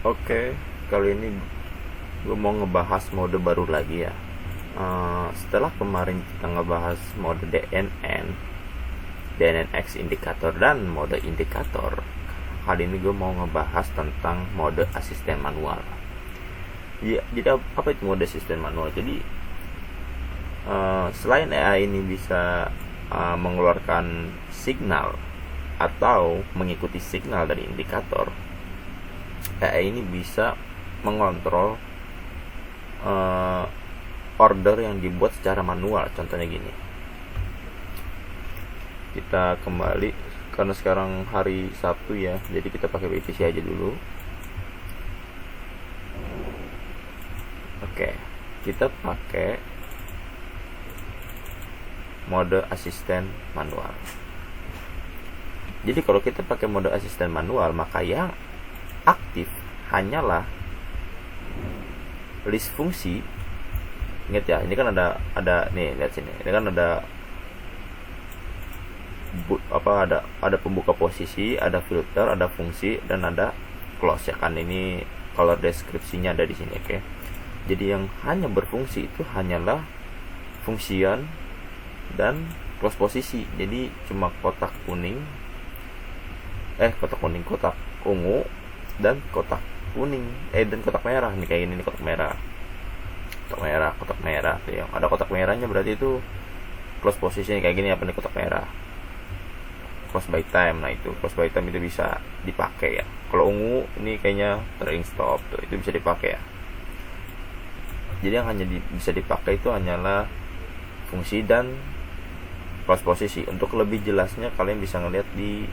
Oke, kali ini gue mau ngebahas mode baru lagi ya. Setelah kemarin kita ngebahas mode DNNX indikator dan mode indikator, kali ini gue mau ngebahas tentang mode asisten manual. Ya, jadi apa itu mode asisten manual? Jadi selain AI ini bisa mengeluarkan signal atau mengikuti signal dari indikator, AI ini bisa mengontrol order yang dibuat secara manual. Contohnya gini, kita kembali karena sekarang hari Sabtu ya, jadi kita pakai BTC aja dulu. Oke, kita pakai mode asisten manual. Jadi kalau kita pakai mode asisten manual, maka yang aktif hanyalah list fungsi. Ingat ya, ini kan ada nih, lihat sini. Ini kan ada pembuka posisi, ada filter, ada fungsi, dan ada close ya kan. Ini color deskripsinya ada di sini, oke. Jadi yang hanya berfungsi itu hanyalah function dan close posisi. Jadi cuma kotak ungu dan kotak kuning dan kotak merah nih, kayak gini nih, kotak merah tuh yang ada kotak merahnya, berarti itu close position kayak gini. Apa nih, kotak merah, close by time. Nah, itu close by time itu bisa dipakai ya. Kalau ungu ini kayaknya trailing stop tuh, itu bisa dipakai ya. Jadi yang hanya bisa dipakai itu hanyalah fungsi dan close posisi. Untuk lebih jelasnya kalian bisa ngeliat di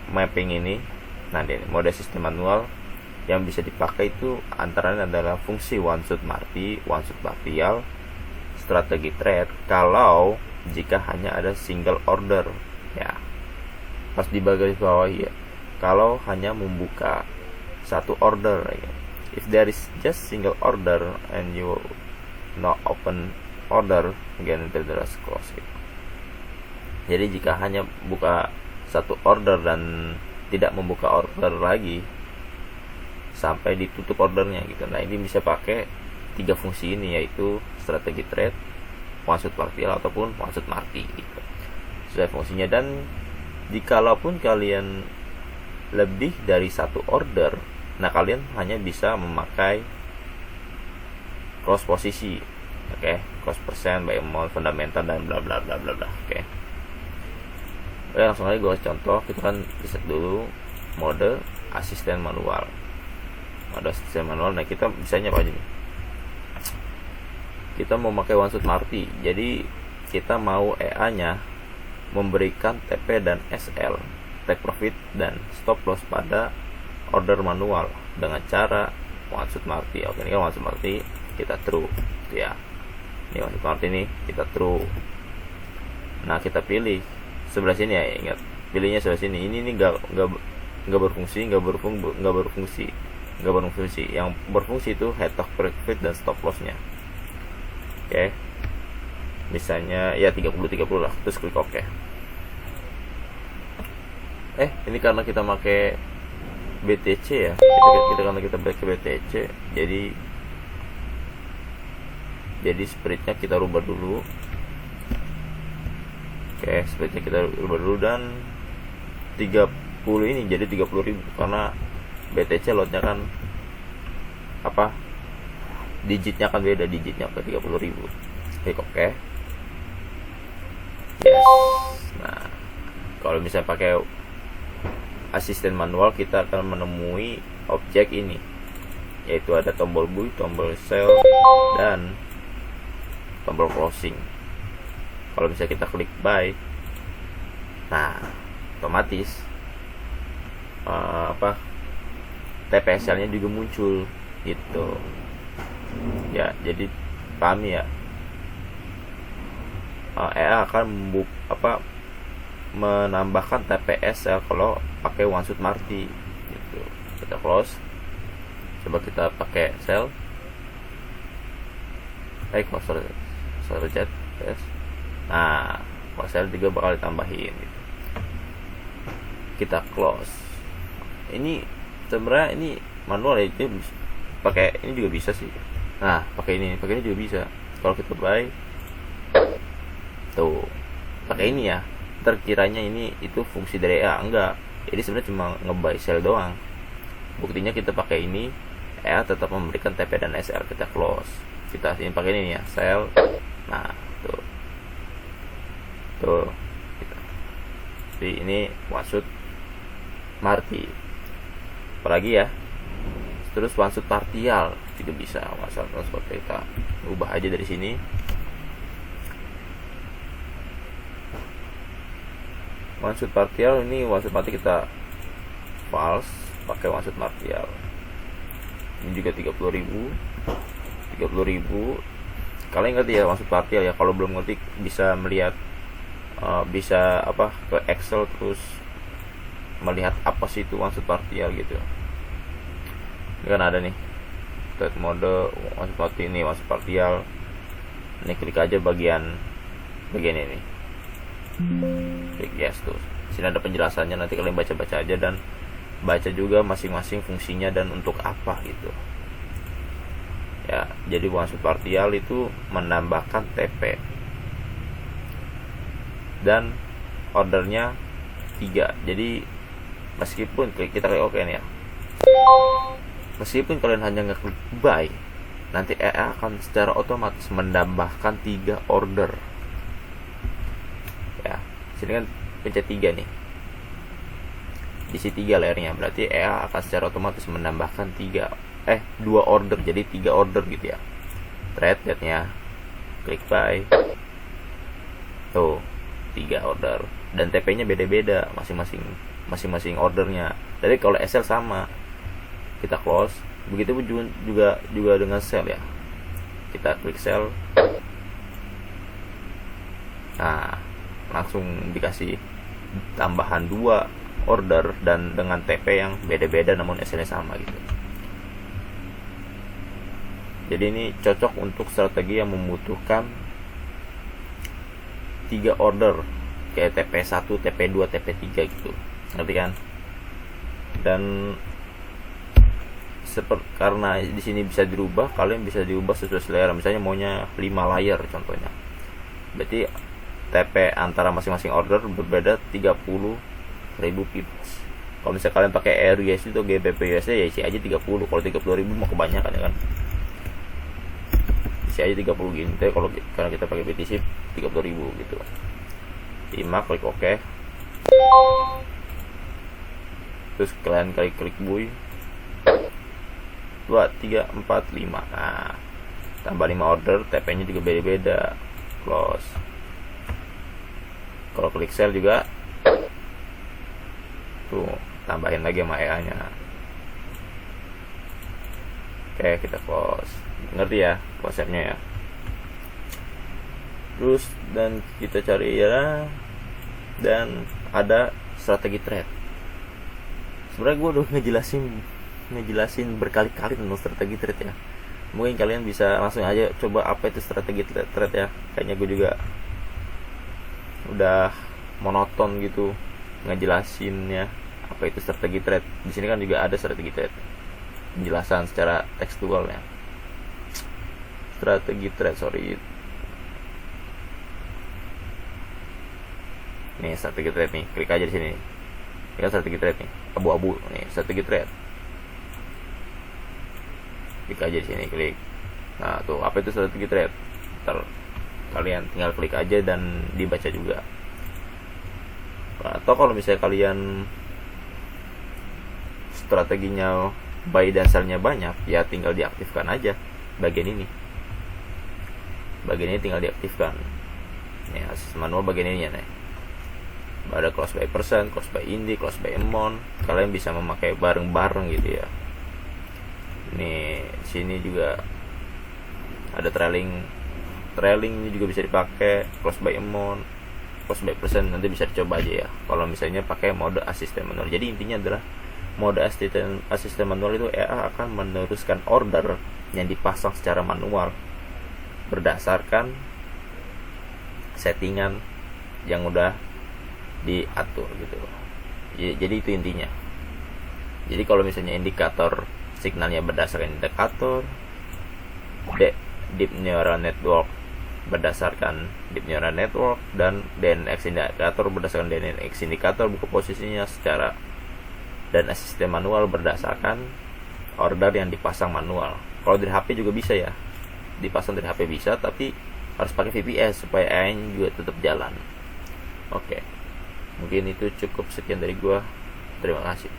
mapping ini. Nah, di mode sistem manual yang bisa dipakai itu antara lain adalah fungsi one shot marti, one shot partial, strategi trade. Kalau jika hanya ada single order ya, pas di bagian bawah ya, kalau hanya membuka satu order ya. If there is just single order and you not open order, again the close gitu. Jadi jika hanya buka satu order dan tidak membuka order lagi sampai ditutup ordernya gitu. Nah, ini bisa pakai 3 fungsi ini, yaitu strategi trade, one shot partial ataupun one shot marti gitu. Sesuai fungsinya. Dan jikalaupun kalian lebih dari satu order, nah kalian hanya bisa memakai cross posisi. Oke, cross percent, buy amount, fundamental, dan bla bla bla bla bla. Oke, langsung aja gue contoh. Kita kan reset dulu mode asisten manual. Nah, kita bisanya apa aja nih? Kita mau pakai one shot marti. Jadi kita mau EA nya memberikan TP dan SL, take profit dan stop loss pada order manual dengan cara one shot marti. Oke, ini kan one shot marti, kita true ya. Ini one shot marti nih, kita true. Nah, kita pilih sebelah sini ya, ingat pilihnya sebelah sini. Ini nggak berfungsi. Yang berfungsi itu head of profit dan stop lossnya. Oke, misalnya ya 30 lah, terus klik OK. Ini karena kita pakai BTC ya, karena kita pakai BTC, jadi spreadnya kita rubah dulu. Oke, spreadnya kita rubah dulu, dan 30 ini jadi 30.000 karena BTC lotnya kan digitnya kan beda, digitnya ke 30.000. Klik OK. Yes. Nah, kalau misalnya pakai asisten manual, kita akan menemui objek ini, yaitu ada tombol buy, tombol sell, dan tombol closing. Kalau misalnya kita klik buy, nah otomatis TPSL-nya juga muncul gitu ya. Jadi paham ya, EA akan menambahkan TPSL kalau pakai one shot marti gitu. Kita close, coba kita pakai sell, close reject, yes. Nah, sell juga bakal ditambahin gitu. Kita close. Ini sebenarnya ini manual ya, itu pakai ini juga bisa sih. Nah, pakai ini juga bisa. Kalau kita buy tuh pakai ini ya, terkiranya ini itu fungsi dari EA, enggak. Ini sebenarnya cuma nge-buy sell doang. Buktinya kita pakai ini, EA tetap memberikan TP dan SL. Kita close, kita ini pakai ini ya, sell. Nah, tuh jadi ini maksud Marti. Apalagi ya, terus one shot partial juga bisa. Masalah seperti kita ubah aja dari sini. One shot partial ini one shot mati kita false pakai one shot partial. Ini juga 30.000. Kalian ngerti ya one shot partial ya? Kalau belum ngerti bisa melihat bisa ke Excel terus melihat apa sih itu one shot partial gitu. Ini kan ada nih trade mode one shot partial, ini one shot partial. Ini klik aja bagian ini. Klik yes tuh. Sini ada penjelasannya, nanti kalian baca-baca aja dan baca juga masing-masing fungsinya dan untuk apa gitu. Ya, jadi one shot partial itu menambahkan TP. Dan ordernya 3. Jadi meskipun kita klik OK nih ya. Meskipun kalian hanya ngeklik buy, nanti EA akan secara otomatis menambahkan 3 order. Ya, sini kan pencet 3 nih. Isi 3 layernya, berarti EA akan secara otomatis menambahkan 2 order, jadi 3 order gitu ya. Trade date-nya, klik buy. Tuh, 3 order dan TP-nya beda-beda masing-masing ordernya. Jadi kalau SL sama, kita close. Begitu juga dengan sell ya. Kita klik sell. Nah, langsung dikasih tambahan 2 order dan dengan TP yang beda-beda namun SL-nya sama gitu. Jadi ini cocok untuk strategi yang membutuhkan 3 order kayak TP1, TP2, TP3 gitu. Ngerti kan? Dan karena di sini bisa dirubah, kalian bisa diubah sesuai selera. Misalnya maunya 5 layer contohnya. Berarti TP antara masing-masing order berbeda 30.000 pips. Kalau misalnya kalian pakai AirUSD atau GBP USD ya isi aja 30. Kalau 30.000 mau kebanyakan ya kan. Isi aja 30 gini. Tapi kalau karena kita pakai BTC 30.000 gitu. 5 klik OK. Terus kalian klik buy. 2, 3, 4, 5. Nah, tambah 5 order, TP-nya juga beda-beda. Close. Kalau klik sell juga tuh tambahin lagi sama EA-nya. Oke, kita close. Ngerti ya konsepnya ya? Terus dan kita cari ya, dan ada strategi trade. Sebenarnya gue udah ngejelasin berkali-kali tentang strategi trade ya. Mungkin kalian bisa langsung aja coba apa itu strategi trade ya. Kayaknya gue juga udah monoton gitu ngejelasinnya apa itu strategi trade. Di sini kan juga ada strategi trade, penjelasan secara tekstual ya. Strategi trade, nih strategi trade nih, klik aja di sini. Ini kan strategi trade nih, abu-abu nih strategi trade. Klik aja di sini, klik. Nah tuh apa itu strategi trade? Ntar kalian tinggal klik aja dan dibaca juga. Atau kalau misalnya kalian strateginya buy dan sell-nya banyak, ya tinggal diaktifkan aja bagian ini. Bagian ini tinggal diaktifkan. Nih akses manual bagian ini ya nih. Ada close by percent, close by indi, close by amount. Kalian bisa memakai bareng-bareng gitu ya. Nih sini juga ada trailing ini juga bisa dipakai, close by amount, close by percent. Nanti bisa dicoba aja ya kalau misalnya pakai mode asisten manual. Jadi intinya adalah mode asisten manual itu EA akan meneruskan order yang dipasang secara manual berdasarkan settingan yang udah diatur gitu. Jadi itu intinya. Jadi kalau misalnya indikator signalnya berdasarkan indikator, deep neural network berdasarkan deep neural network, dan DNX indikator berdasarkan DNX indikator buku posisinya secara, dan sistem manual berdasarkan order yang dipasang manual. Kalau dari HP juga bisa ya, dipasang dari HP bisa, tapi harus pakai VPS supaya AI juga tetap jalan. Oke, mungkin itu cukup, sekian dari gua. Terima kasih.